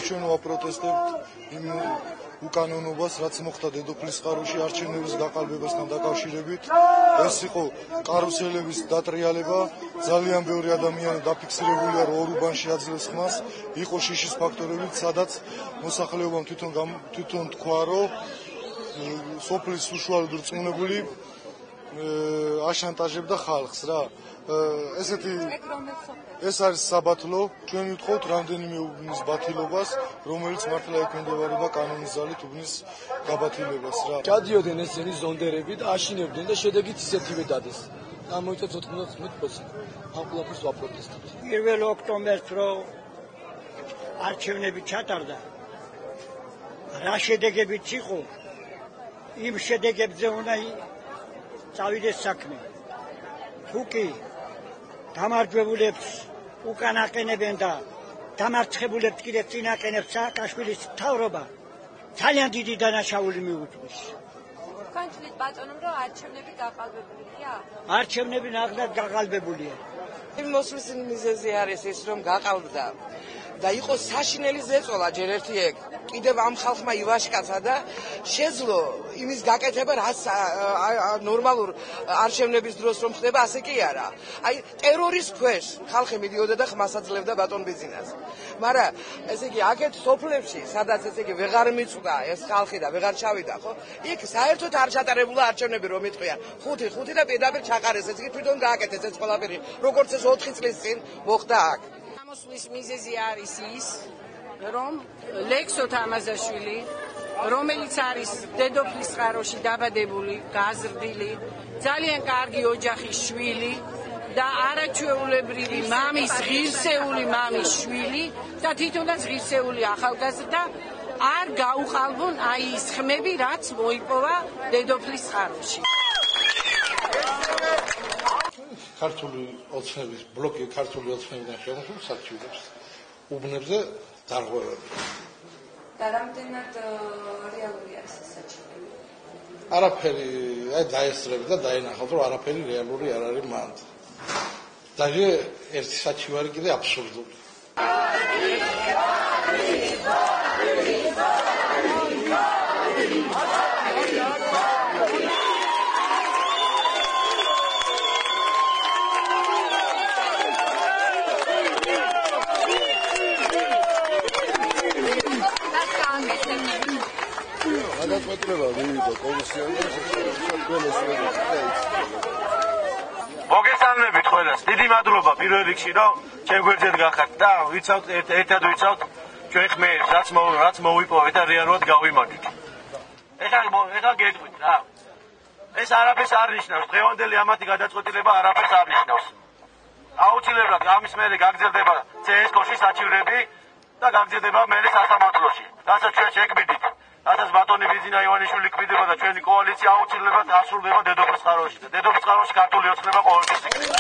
ჩვენ ვაპროტესტებთ იმ უკანონობას, რაც მოხდა დედოფლის წყაროში არჩევნების გაყალბებასთან დაკავშირებით. ეს იყო კარუსელების დატრიალება. ძალიან ბევრი ადამიანი დაფიქსირებულია, რომ ორ უბანში აძლევს ხმას. იყო შიშის ფაქტორები, სადაც მოსახლეობამ თვითონ თქვა, რომ სოფლის უშუალოდ რწმუნებული აშანტაჟებდა ხალხს რა. ეს არის საბათლო. ჩვენ ვიტყობთ რამდენიმე უბნის ბათილობას, რომელიც მართლა ექვემდებარება კანონის ძალით უბნის გაბათილებას რა. ჩადიოდნენ ესენი ზონდერები და აშინებდნენ და შედეგით ისეთივე დადეს. გამოიწვა 99%. ამ ყველაფერს ვაპროტესტებთ. 1 ოქტომბერს რო არჩევნები ჩატარდა, რა შედეგებიც იყო, იმ შედეგებზე უნდა წავიდეს საქმე. თუკი გამარჯვებულებს უკან აყენებენ და დამარცხებულებს კიდე წინ აყენებს სააკაშვილის მთავრობა, ძალიან დიდი დანაშაული მიუძღვის. კონკრეტულად ბატონო, რომ არჩევნები გაყალბებულია? არჩევნები ნახდათ გაყალბებულია. მოსვლის მიზეზი არის ის, რომ გაყალბდა და იყო საშინელი ზეწოლა ჯერ ერთი ეგ. კიდევ ამ ხალხმა ივაშკაცა და შეძლო იმის გაკეთება, რაც ნორმალურ არჩევნების დროს რომ ხდება, ასე კი არა. აი ტერორის ქვეშ ხალხი მიდიოდა და ხმას აძლევდა ბატონ ბიზინას. მაგრამ ესე იგი აქეთ სოფლებში, სადაც ესე იგი ვეღარ მიწვდა ეს ხალხი და ვეღარ ჩავიდა, ხო? იქ საერთოდ არ ჩატარებულა არჩევნები რომ იტყვიან. 5 და პირდაპირ ჩაყარეს, ესე იგი თვითონ გააკეთეს ეს ყველაფერი, როგორც ეს 4 წლის წინ მოხდა აქ. მოსვლის მიზეზი არის ის, რომ ლექსო თამაზაშვილი, რომელიც არის დედოფლის წყაროში დაბადებული, გაზრდილი, ძალიან კარგი ოჯახის შვილი და არაჩვეულებრივი მამის, ღირსეული მამის შვილი და თვითონაც ღირსეული ახალგაზრდა არ გაუყალბონ აი ის ხმები, რაც მოიპოვა დედოფლის წყაროში. ქართული ოცნების ბლოკი ქართული ოცნებიდან შემოსულს საჩივრებს უბნებზე დარღვევები. და რამდენად რეალური არის ეს საჩივრები? არაფერი, აი დაესწრები და დაენახოთ, რომ არაფერი რეალური არ არის მანდ. დაჟე ერთი საჩივარი კიდე აბსურდული. მოგესალმებით ყველას. დიდი მადლობა პირველ რიგში, რომ ჩემ გვერდზე გახართ და ვიცავთ ერთად ვიცავთ ჩვენ ხმერს, რაც მოვიპოვეთ და რეალურად გავიმარჯვეთ. ეხლა გეტყვით რა. ეს არაფერს არ ნიშნავს. დღევანდელი ამათი გადაწყვეტილება არაფერს არ ნიშნავს. აუცილებლად ამის მერე გაგრძელდება CSGO-ში საჩივრები და გაგრძელდება მერე სასამართლოში. რასაც ჩვენ შეკბიდით. რასაც ბატონი ბიზინა ივანიშვილი ლიკვიდდება და ჩვენი კოალიცია აუცილებლად ასრულდება დედოფლის წყაროში. დედოფლის წყაროში ქართული ოცნება ყოველთვის იქნება.